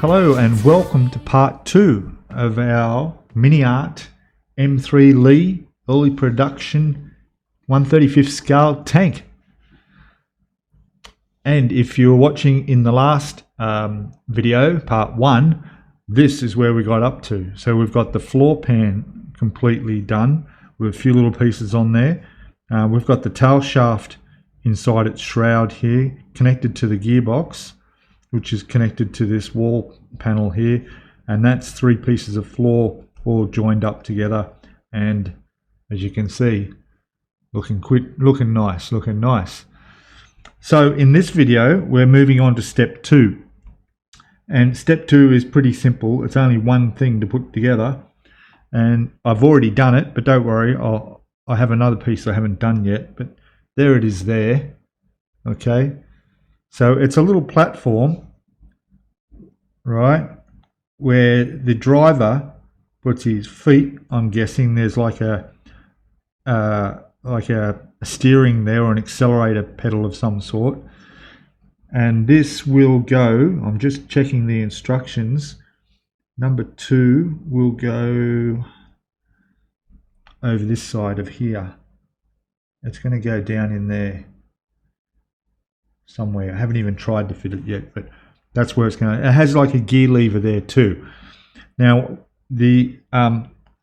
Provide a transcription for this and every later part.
Hello and welcome to part 2 of our MiniArt M3 Lee early production 1/35th scale tank. And if you were watching in the last video, part 1, this is where we got up to. So we've got the floor pan completely done with a few little pieces on there. We've got the tail shaft inside its shroud here, connected to the gearbox, which is connected to this wall panel here, and that's 3 pieces of floor all joined up together, and as you can see, looking nice. So in this video we're moving on to step 2, and step 2 is pretty simple. It's only one thing to put together, and I've already done it, but don't worry, I have another piece I haven't done yet, but there it is there. Okay, so it's a little platform, right, where the driver puts his feet. I'm guessing there's like a steering there, or an accelerator pedal of some sort, and this will go, I'm just checking the instructions, number 2 will go over this side of here. It's going to go down in there somewhere. I haven't even tried to fit it yet, but that's where it's going. It has like a gear lever there too. Now the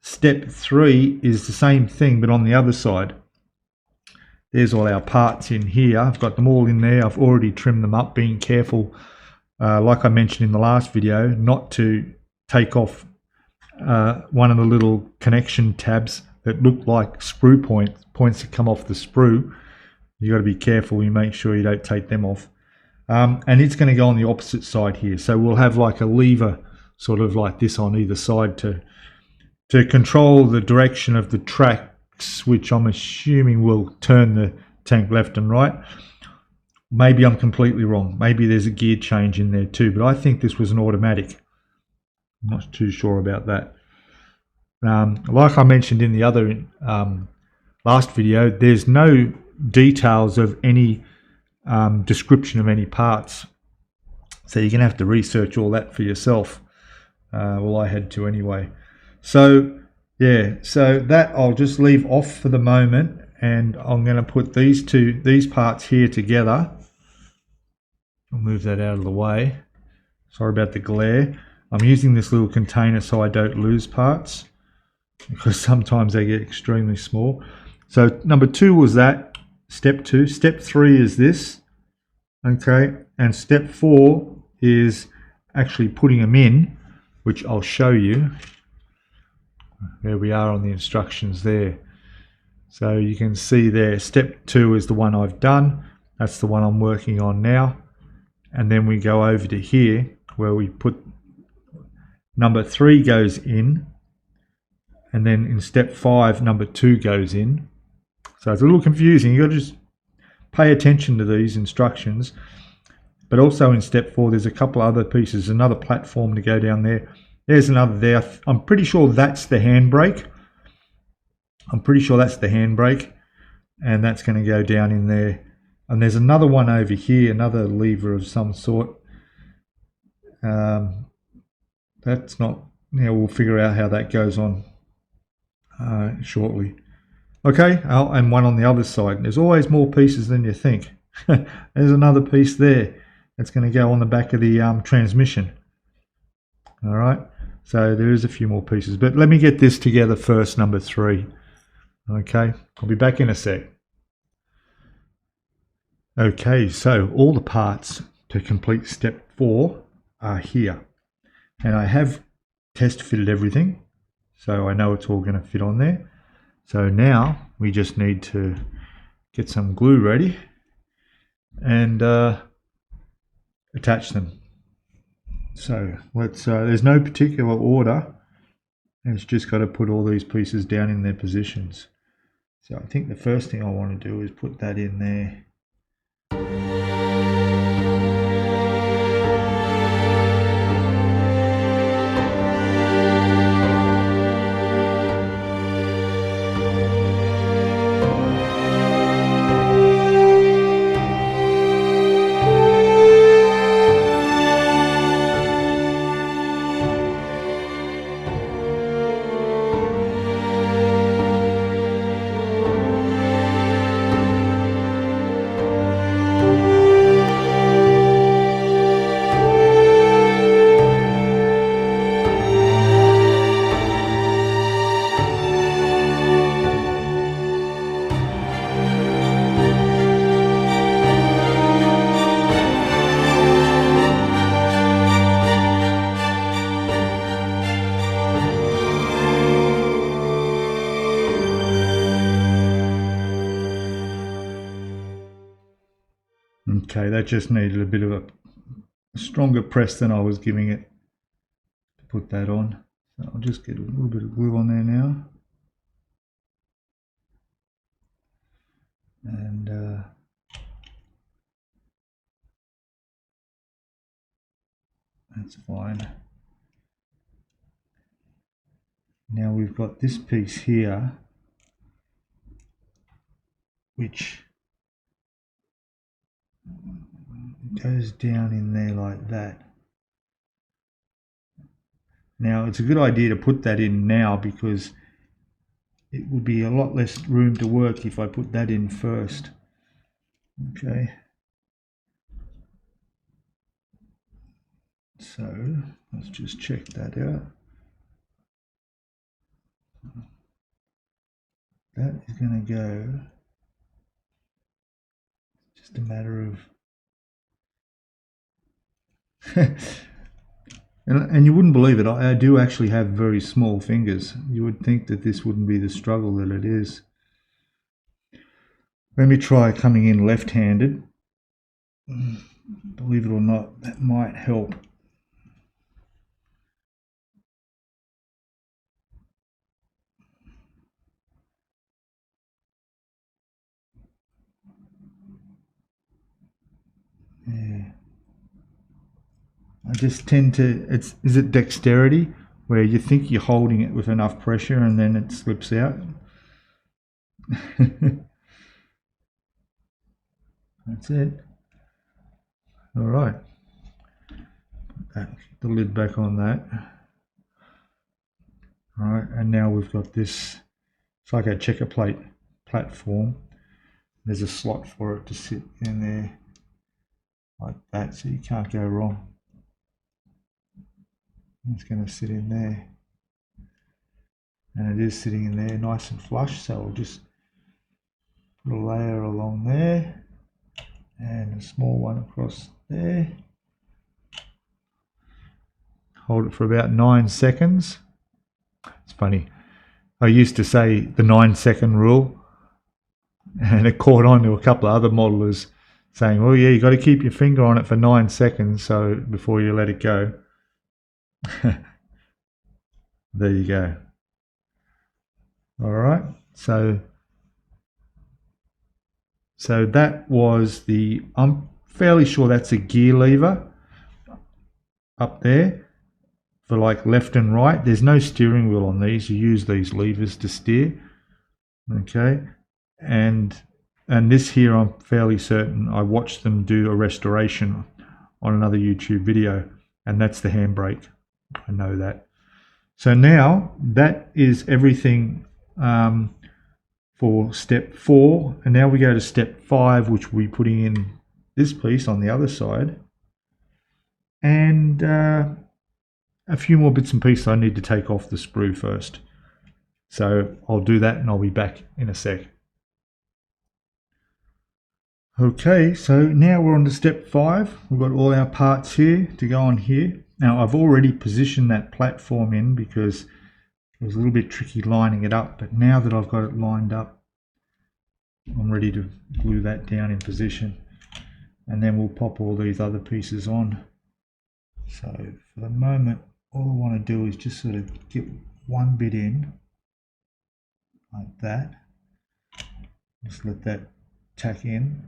step 3 is the same thing, but on the other side. There's all our parts in here. I've got them all in there. I've already trimmed them up, being careful, like I mentioned in the last video, not to take off one of the little connection tabs that look like sprue points that come off the sprue. You got to be careful. You make sure you don't take them off. And it's going to go on the opposite side here. So we'll have like a lever sort of like this on either side to control the direction of the tracks, which I'm assuming will turn the tank left and right. Maybe I'm completely wrong. Maybe there's a gear change in there too, but I think this was an automatic. I'm not too sure about that. Like I mentioned in the other last video, there's no details of any description of any parts, so you're gonna have to research all that for yourself. Well, I had to anyway. So yeah, so that I'll just leave off for the moment, and I'm going to put these parts here together. I'll move that out of the way. Sorry about the glare. I'm using this little container so I don't lose parts, because sometimes they get extremely small. So number 2 was that, step 2. Step 3 is this, okay, and step 4 is actually putting them in, which I'll show you. There we are on the instructions there. So you can see there, step 2 is the one I've done. That's the one I'm working on now. And then we go over to here where we put number 3 goes in. And then in step 5, number 2 goes in. So it's a little confusing. You've got to just pay attention to these instructions. But also in step 4, there's a couple other pieces, another platform to go down there. There's another there. I'm pretty sure that's the handbrake. And that's going to go down in there. And there's another one over here, another lever of some sort. That's not, we'll figure out how that goes on shortly. Okay, and one on the other side. There's always more pieces than you think. There's another piece there. That's going to go on the back of the transmission. All right. So there is a few more pieces, but let me get this together first, number 3. Okay, I'll be back in a sec. Okay, so all the parts to complete step 4 are here. And I have test fitted everything, so I know it's all going to fit on there. So now we just need to get some glue ready and attach them. So let's, there's no particular order, and it's just got to put all these pieces down in their positions. So I think the first thing I want to do is put that in there. Okay, that just needed a bit of a stronger press than I was giving it to put that on. So I'll just get a little bit of glue on there now. And that's fine. Now we've got this piece here, which goes down in there like that. Now it's a good idea to put that in now because it would be a lot less room to work if I put that in first. Okay. So let's just check that out. That is going to go, just a matter of and you wouldn't believe it, I do actually have very small fingers. You would think that this wouldn't be the struggle that it is. Let me try coming in left-handed. Believe it or not, that might help. Yeah. I just tend to, is it dexterity? Where you think you're holding it with enough pressure and then it slips out. That's it. All right. Put the lid back on that. All right, and now we've got this. It's like a checker plate platform. There's a slot for it to sit in there like that, so you can't go wrong. It's going to sit in there. And it is sitting in there nice and flush, so we'll just put a layer along there and a small one across there. Hold it for about 9 seconds. It's funny, I used to say the 9-second rule, and it caught on to a couple of other modelers saying, well, yeah, you got to keep your finger on it for 9 seconds so before you let it go. There you go. All right, so that was the, I'm fairly sure that's a gear lever up there for like left and right. There's no steering wheel on these. You use these levers to steer. Okay, and this here, I'm fairly certain I watched them do a restoration on another YouTube video, and that's the handbrake. I know that. So now that is everything for step 4, and now we go to step 5, which we'll be putting in this piece on the other side, and a few more bits and pieces I need to take off the sprue first. So I'll do that and I'll be back in a sec. Okay, so now we're on to step 5. We've got all our parts here to go on here. Now I've already positioned that platform in because it was a little bit tricky lining it up, but now that I've got it lined up, I'm ready to glue that down in position, and then we'll pop all these other pieces on. So for the moment, all I want to do is just sort of get one bit in like that. Just let that tack in.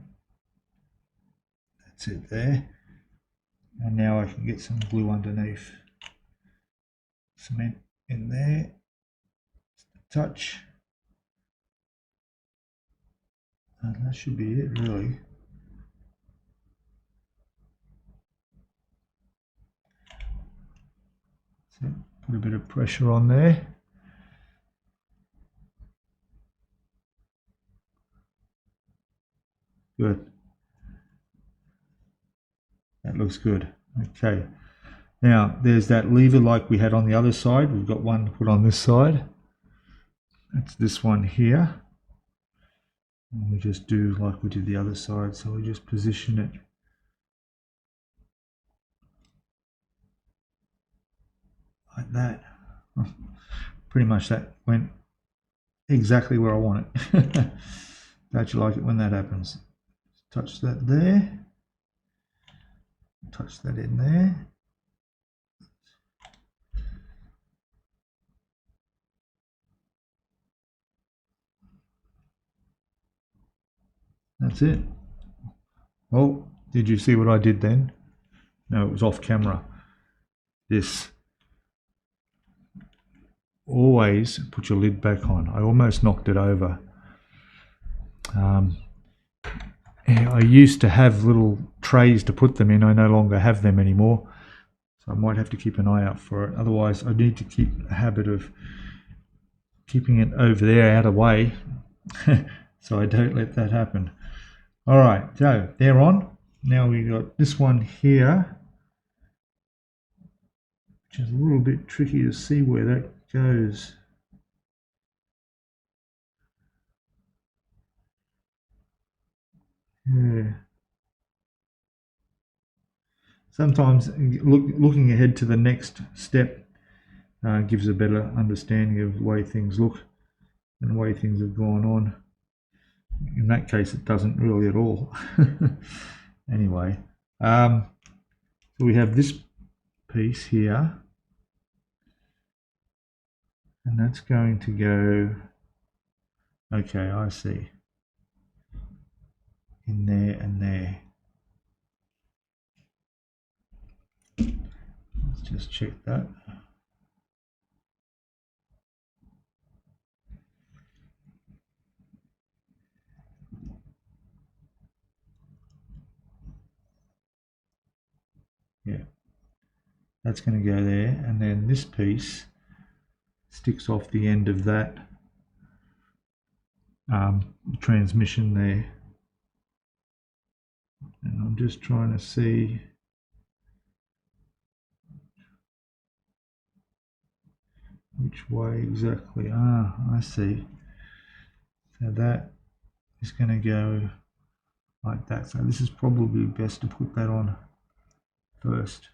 That's it there. And now I can get some glue underneath. Cement in there. Just a touch. And that should be it, really. So put a bit of pressure on there. Good. That looks good. Okay. Now there's that lever like we had on the other side. We've got one to put on this side. That's this one here. And we just do like we did the other side. So we just position it like that. Pretty much that went exactly where I want it. Don't you like it when that happens? Touch that there. touch that in there. That's it. Oh, did you see what I did then? No, it was off camera. This. Always put your lid back on. I almost knocked it over. I used to have little trays to put them in. I no longer have them anymore. So I might have to keep an eye out for it. Otherwise, I need to keep a habit of keeping it over there out of the way so I don't let that happen. All right, so they're on. Now we got this one here, which is a little bit tricky to see where that goes. Yeah. Sometimes looking ahead to the next step gives a better understanding of the way things look and the way things have gone on. In that case, it doesn't really at all. Anyway, so we have this piece here, and that's going to go, okay, I see, in there and there. Let's just check that. Yeah, that's going to go there, and then this piece sticks off the end of that transmission there. And I'm just trying to see which way exactly. Ah, I see. So that is going to go like that. So this is probably best to put that on first.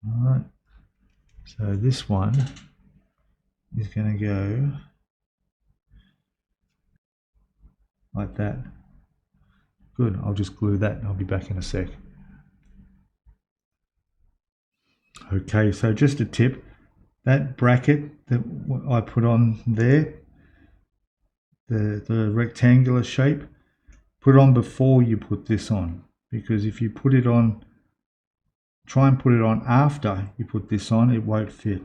All right. So this one is going to go like that. Good. I'll just glue that and I'll be back in a sec. Okay, so just a tip. That bracket that I put on there, the rectangular shape, put it on before you put this on, because if you put it on, try and put it on after you put this on, it won't fit.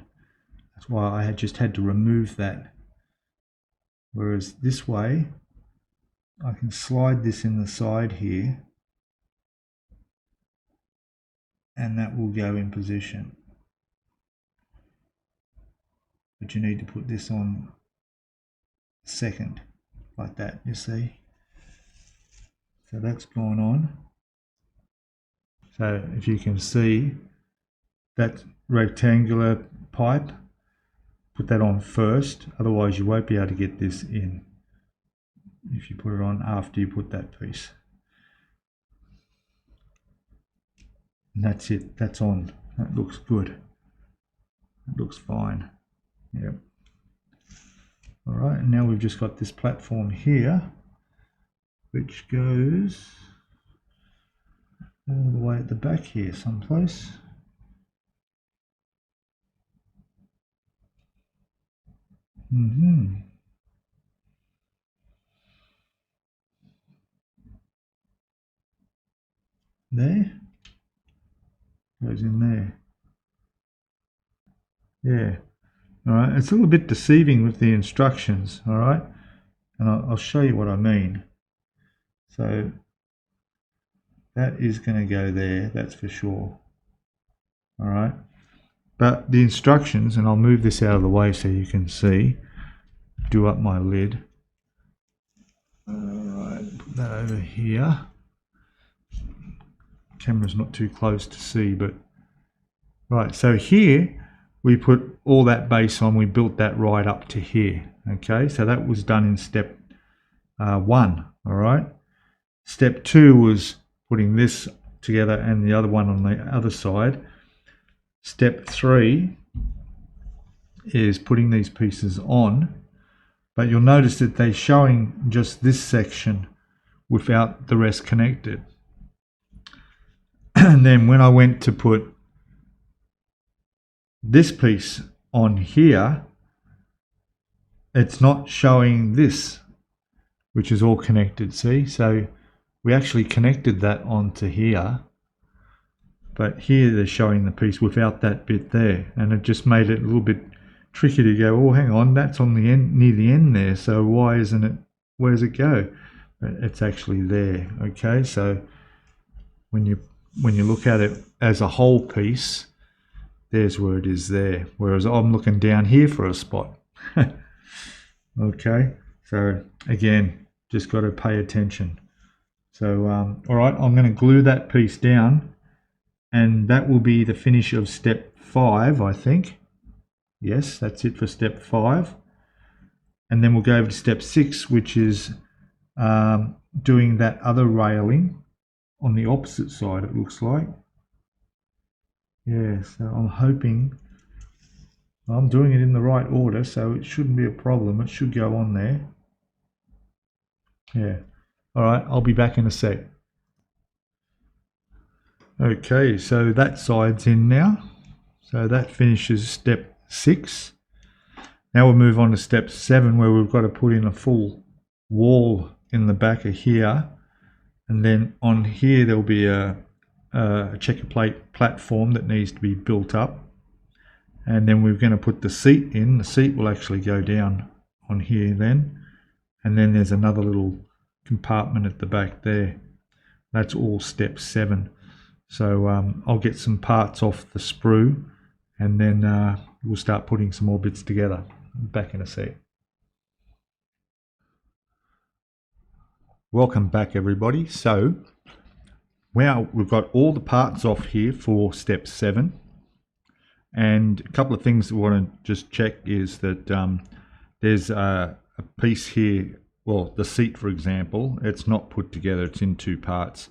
That's why I just had to remove that. Whereas this way, I can slide this in the side here, and that will go in position. But you need to put this on second, like that, you see. So that's gone on. So if you can see that rectangular pipe, put that on first, otherwise you won't be able to get this in if you put it on after you put that piece. And that's it, that's on. That looks good. It looks fine. Yep. All right, and now we've just got this platform here, which goes all the way at the back here someplace. There, goes in there. Yeah. All right, it's a little bit deceiving with the instructions. All right, and I'll show you what I mean. So that is going to go there, that's for sure. All right, but the instructions, and I'll move this out of the way so you can see, do up my lid. All right, put that over here. Camera's not too close to see, but right, so here we put all that base on, we built that right up to here. Okay, so that was done in step 1. All right, step 2 was putting this together and the other one on the other side. Step 3 is putting these pieces on, but you'll notice that they're showing just this section without the rest connected. And then when I went to put this piece on here, it's not showing this, which is all connected, see? So we actually connected that onto here, but here they're showing the piece without that bit there, and it just made it a little bit tricky to go, oh, hang on, that's on the end, near the end there, so why isn't it, where does it go? But it's actually there, okay? So when you look at it as a whole piece, there's where it is there, whereas I'm looking down here for a spot. Okay, so again, just got to pay attention. So all right, I'm going to glue that piece down, and that will be the finish of step 5, I think. Yes, that's it for step 5. And then we'll go over to step 6, which is doing that other railing on the opposite side, it looks like. Yeah, so I'm hoping I'm doing it in the right order, so it shouldn't be a problem. It should go on there. Yeah. All right, I'll be back in a sec. Okay, so that side's in now. So that finishes step 6. Now we'll move on to step 7, where we've got to put in a full wall in the back of here. And then on here there'll be a checker plate platform that needs to be built up. And then we're going to put the seat in. The seat will actually go down on here then. And then there's another little compartment at the back there. That's all step 7. So I'll get some parts off the sprue, and then we'll start putting some more bits together. Back in a sec. Welcome back, everybody. So well, we've got all the parts off here for step 7. And a couple of things we want to just check is that there's a piece here, well, the seat, for example, it's not put together, it's in 2 parts,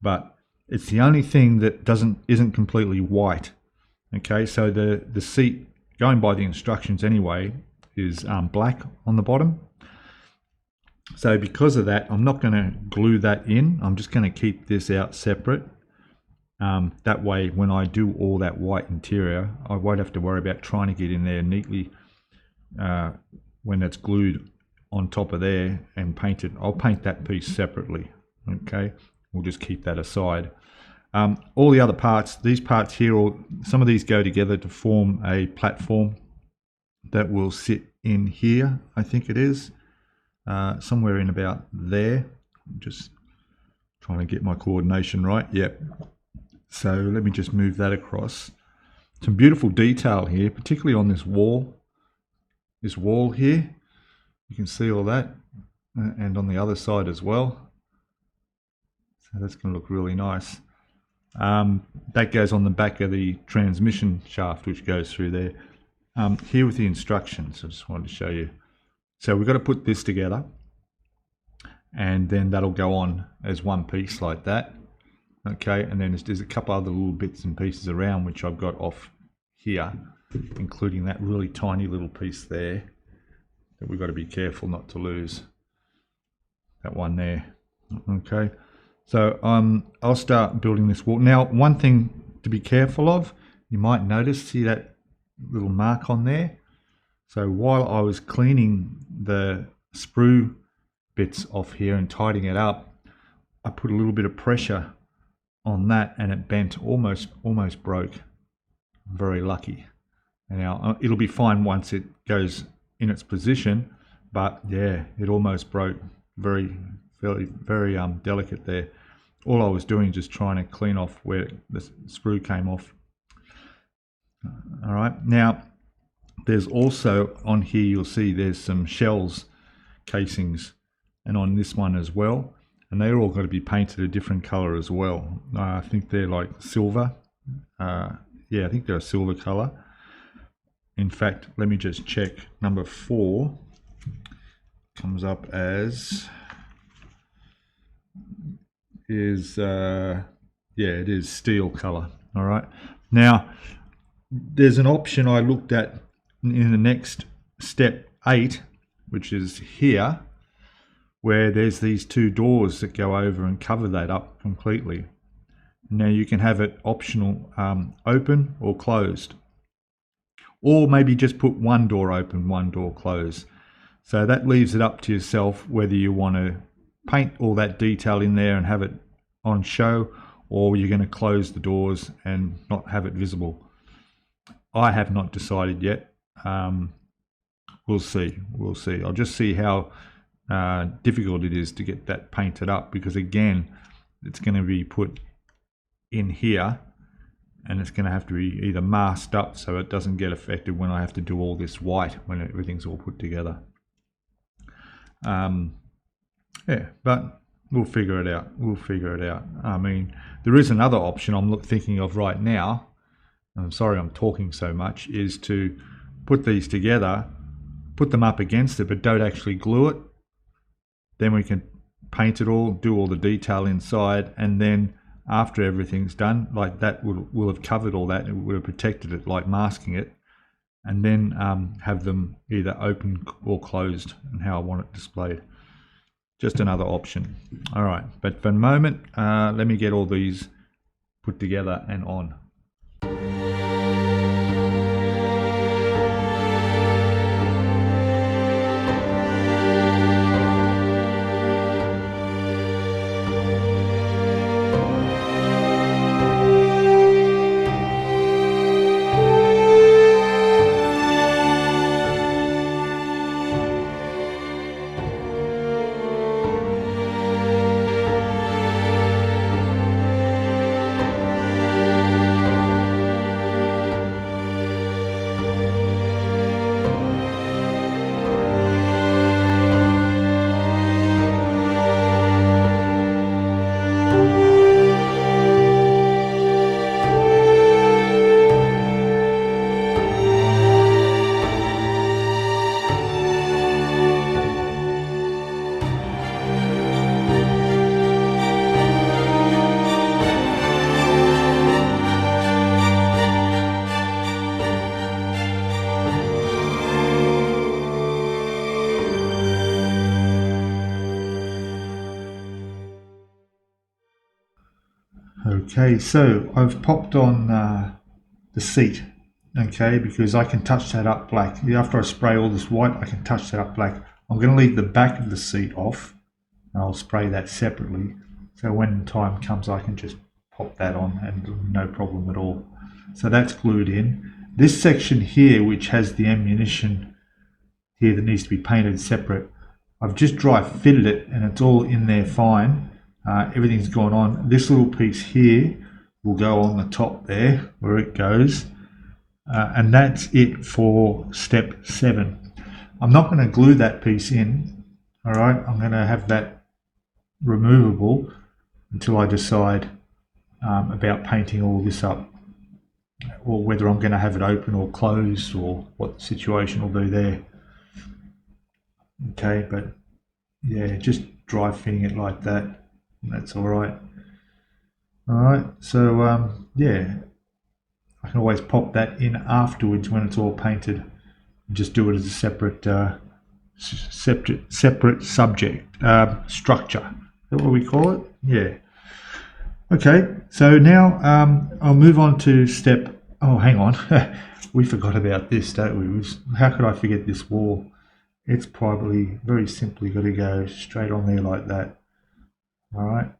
but it's the only thing that isn't completely white. Okay, so the seat, going by the instructions anyway, is black on the bottom. So because of that, I'm not going to glue that in, I'm just going to keep this out separate. That way, when I do all that white interior, I won't have to worry about trying to get in there neatly when it's glued on top of there and painted. I'll paint that piece separately. Okay, we'll just keep that aside. All the other parts, these parts here, some of these go together to form a platform that will sit in here. I think it is somewhere in about there. I'm just trying to get my coordination right. Yep. So let me just move that across. Some beautiful detail here, particularly on this wall. This wall here, you can see all that, and on the other side as well. So that's going to look really nice. That goes on the back of the transmission shaft, which goes through there. Here with the instructions, I just wanted to show you. So we've got to put this together, and then that'll go on as one piece like that. Okay, and then there's a couple other little bits and pieces around which I've got off here, including that really tiny little piece there that we've got to be careful not to lose. That one there. Okay, so I'll start building this wall. Now, one thing to be careful of, you might notice, see that little mark on there? So while I was cleaning the sprue bits off here and tidying it up, I put a little bit of pressure on that and it bent, almost broke. Very lucky. Now it'll be fine once it goes in its position, but yeah, it almost broke. Very delicate there. All I was doing just trying to clean off where the sprue came off. All right, now there's also on here, you'll see there's some shells casings, and on this one as well, and they're all got to be painted a different color as well. I think they're like silver. Yeah, I think they're a silver color. In fact, let me just check. Number 4 comes up as yeah, it is steel color. All right, now there's an option I looked at in the next step 8, which is here, where there's these two doors that go over and cover that up completely. Now you can have it optional, open or closed, or maybe just put one door open, one door closed. So that leaves it up to yourself whether you want to paint all that detail in there and have it on show, or you're going to close the doors and not have it visible. I have not decided yet. We'll see. I'll just see how difficult it is to get that painted up, because again, it's going to be put in here and it's going to have to be either masked up so it doesn't get affected when I have to do all this white when everything's all put together. Yeah, but we'll figure it out. I mean, there is another option I'm thinking of right now. I'm sorry I'm talking so much, is to put these together, put them up against it, but don't actually glue it. Then we can paint it all, do all the detail inside, and then after everything's done, like that will have covered all that, it would have protected it, like masking it, and then have them either open or closed and how I want it displayed. Just another option. All right, but for the moment, let me get all these put together and on. Okay, so I've popped on the seat, okay, because I can touch that up black. After I spray all this white, I can touch that up black. I'm going to leave the back of the seat off, and I'll spray that separately. So when the time comes, I can just pop that on and no problem at all. So that's glued in. This section here, which has the ammunition here that needs to be painted separate, I've just dry fitted it and it's all in there fine. Everything's gone on. This little piece here will go on the top there where it goes, and that's it for step 7. I'm not going to glue that piece in, all right. I'm going to have that removable until I decide about painting all this up, or whether I'm going to have it open or closed, or what the situation will be there. Okay, but yeah, just dry fitting it like that. That's all right. All right, so yeah, I can always pop that in afterwards when it's all painted. Just do it as a separate subject structure. Is that what we call it? Yeah. Okay, so now I'll move on to step. Oh, hang on, we forgot about this, don't we? How could I forget this wall? It's probably very simply got to go straight on there like that. All right,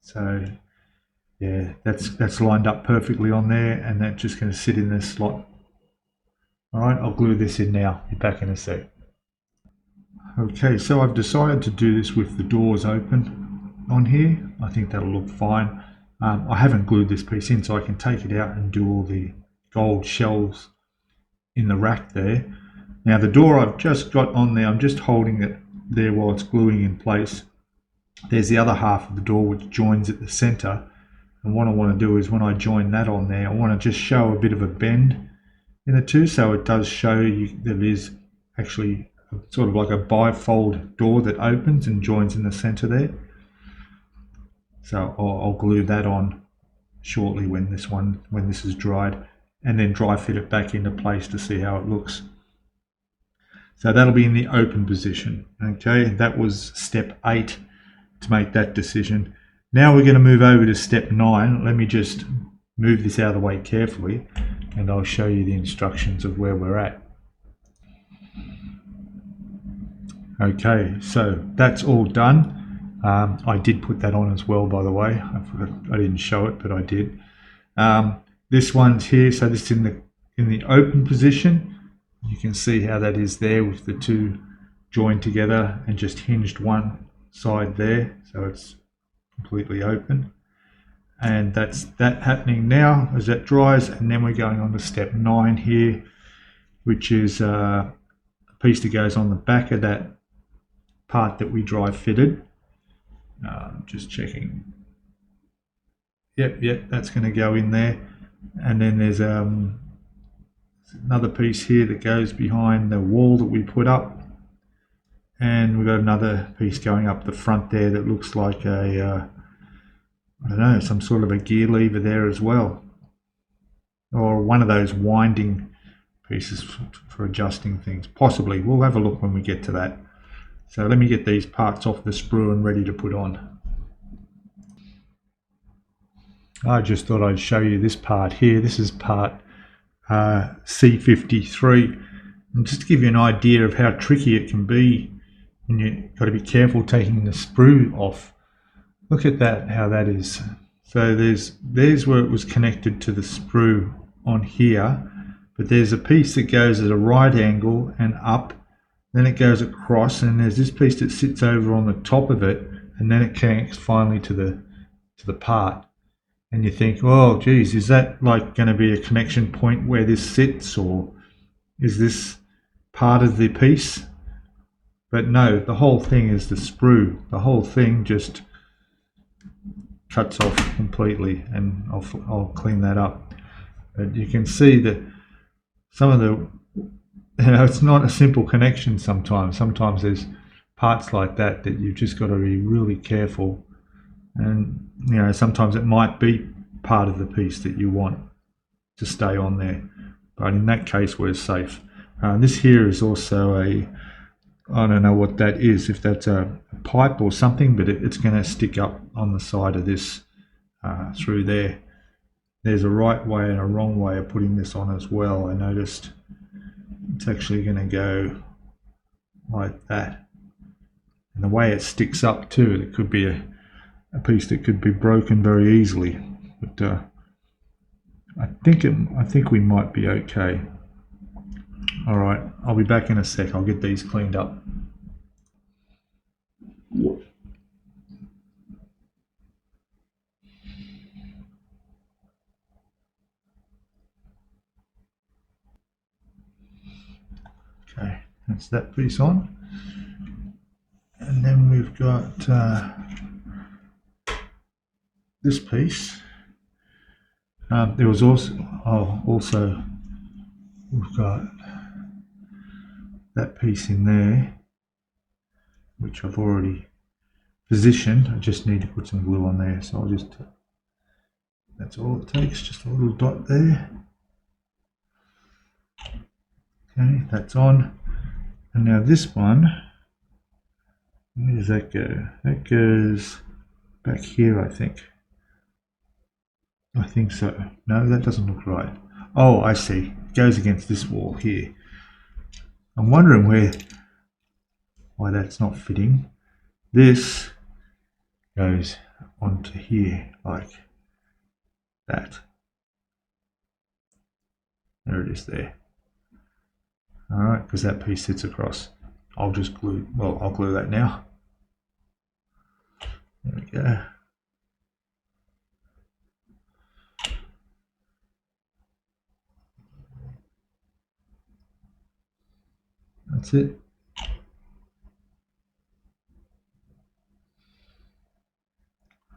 so yeah, that's lined up perfectly on there, and that's just going to sit in this slot. All right, I'll glue this in now. Be back in a sec. Okay, so I've decided to do this with the doors open on here. I think that'll look fine. I haven't glued this piece in, so I can take it out and do all the gold shells in the rack there. Now the door I've just got on there, I'm just holding it there while it's gluing in place. There's the other half of the door which joins at the center, and what I want to do is when I join that on there, I want to just show a bit of a bend in the two, so it does show you that it is actually sort of like a bifold door that opens and joins in the center there. So I'll glue that on shortly when this is dried, and then dry fit it back into place to see how it looks. So that'll be in the open position. Okay, that was step 8 to make that decision. Now we're going to move over to step 9. Let me just move this out of the way carefully and I'll show you the instructions of where we're at. Okay, so that's all done. I did put that on as well, by the way. I didn't show it, but I did. This one's here, so this is in the open position. You can see how that is there with the two joined together and just hinged one side there, so it's completely open. And that's that happening now as that dries, and then we're going on to step 9 here, which is a piece that goes on the back of that part that we dry fitted. Just checking. Yep, that's going to go in there. And then there's another piece here that goes behind the wall that we put up. And we've got another piece going up the front there that looks like a, I don't know, some sort of a gear lever there as well. Or one of those winding pieces for adjusting things. Possibly. We'll have a look when we get to that. So let me get these parts off the sprue and ready to put on. I just thought I'd show you this part here. This is part C53. And just to give you an idea of how tricky it can be, and you've got to be careful taking the sprue off. Look at that, how that is. So there's where it was connected to the sprue on here, but there's a piece that goes at a right angle and up, then it goes across, and there's this piece that sits over on the top of it, and then it connects finally to the part. And you think, oh geez, is that like going to be a connection point where this sits, or is this part of the piece? But no, the whole thing is the sprue. The whole thing just cuts off completely, and I'll clean that up. But you can see that some of the, it's not a simple connection sometimes. Sometimes there's parts like that you've just got to be really careful. And sometimes it might be part of the piece that you want to stay on there. But in that case, we're safe. This here is also I don't know what that is, if that's a pipe or something, but it's going to stick up on the side of this through there. There's a right way and a wrong way of putting this on as well. I noticed it's actually going to go like that. And the way it sticks up too, it could be a piece that could be broken very easily. But I think we might be okay. All right, I'll be back in a sec. I'll get these cleaned up. Okay, that's that piece on. And then we've got this piece. There was also we've got that piece in there, which I've already positioned. I just need to put some glue on there, so I'll just, that's all it takes, just a little dot there. Okay, that's on. And now this one, where does that go? That goes back here, I think. I think so. No, that doesn't look right. Oh, I see. It goes against this wall here. I'm wondering why that's not fitting. This goes onto here like that. There it is there. All right, because that piece sits across. I'll just glue, well, I'll glue that now. There we go. That's it.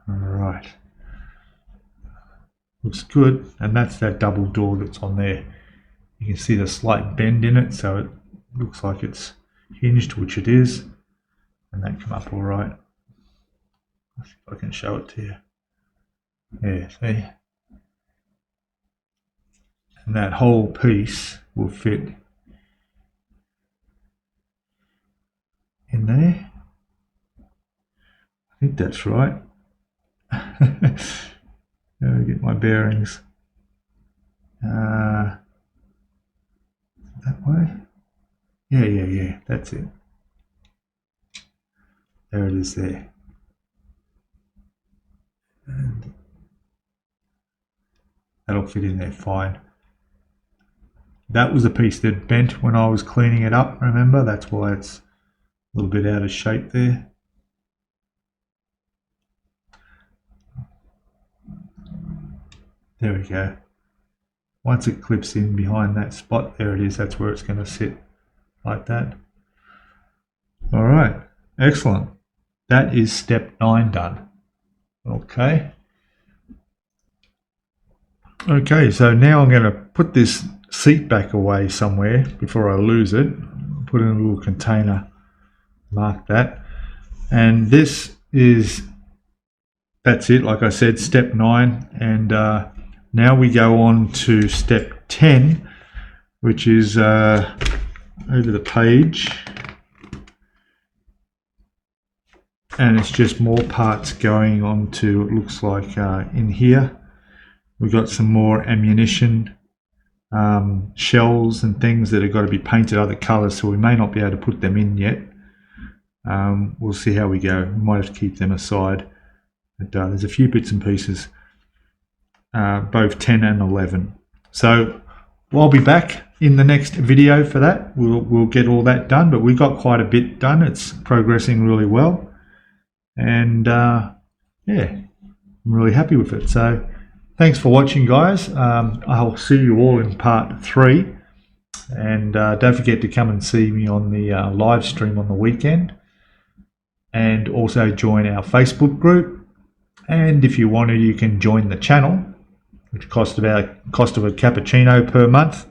All right. Looks good, and that's that double door that's on there. You can see the slight bend in it, so it looks like it's hinged, which it is, and that come up all right. Let's see if I can show it to you. Yeah, see? And that whole piece will fit in there. I think that's right. Get my bearings. That way. Yeah, that's it. There it is there. And that'll fit in there fine. That was a piece that bent when I was cleaning it up, remember? That's why it's a little bit out of shape there. There we go. Once it clips in behind that spot, there it is, that's where it's going to sit, like that. All right, excellent. That is step 9 done. Okay. Okay, so now I'm going to put this seat back away somewhere before I lose it. Put it in a little container, mark that. And this is, that's it, like I said, step 9. And now we go on to step 10, which is over the page. And it's just more parts going on to, it looks like in here. We've got some more ammunition, shells and things that have got to be painted other colours, so we may not be able to put them in yet. We'll see how we go. We might have to keep them aside. But there's a few bits and pieces, both 10 and 11. So I'll be back in the next video for that. We'll get all that done, but we got quite a bit done. It's progressing really well. And yeah, I'm really happy with it. So thanks for watching, guys. I'll see you all in part 3. And don't forget to come and see me on the live stream on the weekend. And also join our Facebook group. And if you want to, you can join the channel, which cost of a cappuccino per month.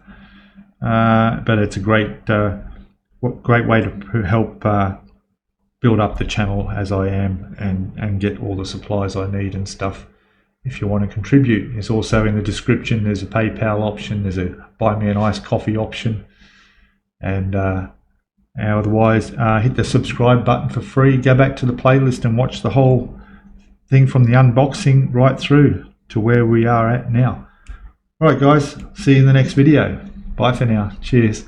But it's a great way to help build up the channel as I am, and get all the supplies I need and stuff. If you want to contribute, it's also in the description. There's a PayPal option, there's a buy me an iced coffee option, and otherwise hit the subscribe button for free. Go back to the playlist and watch the whole thing from the unboxing right through to where we are at now. Alright guys, see you in the next video. Bye for now. Cheers.